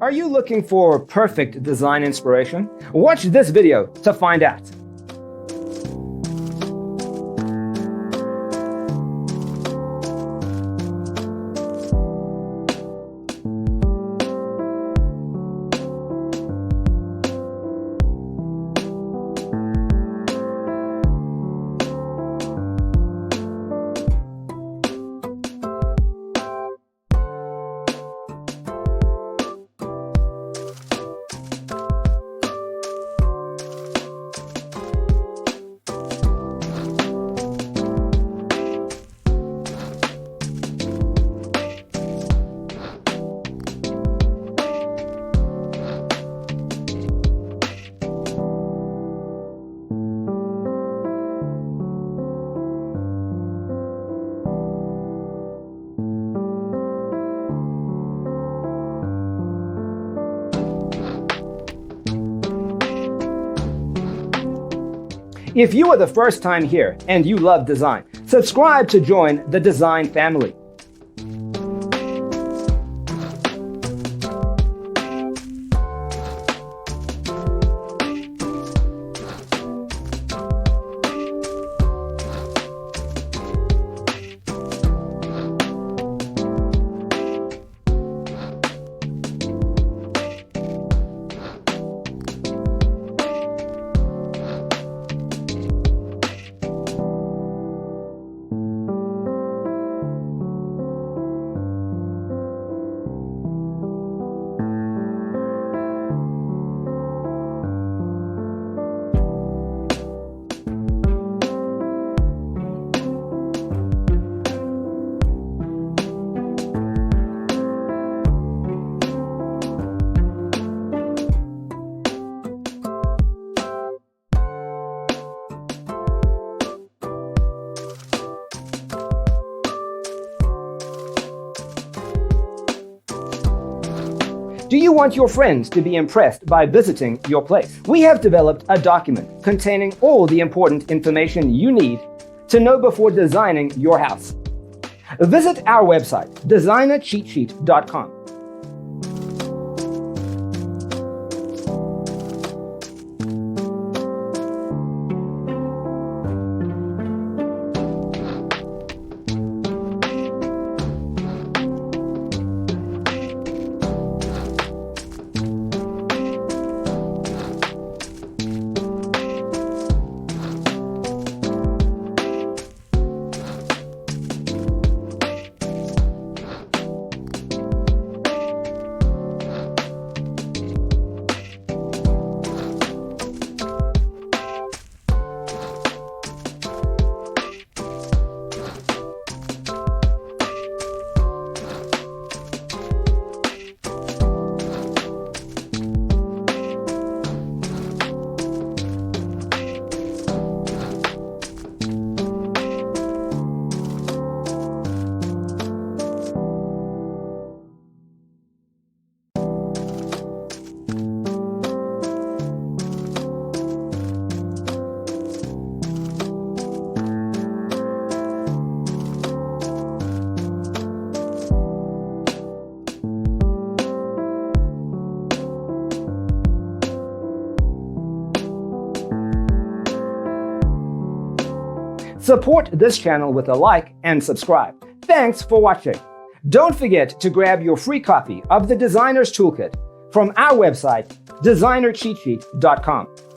Are you looking for perfect design inspiration? Watch this video to find out. If you are the first time here and you love design, subscribe to join the design family. Do you want your friends to be impressed by visiting your place? We have developed a document containing all the important information you need to know before designing your house. Visit our website, designercheatsheet.com. Support this channel with a like and subscribe. Thanks for watching. Don't forget to grab your free copy of the Designer's Toolkit from our website, designercheatsheet.com.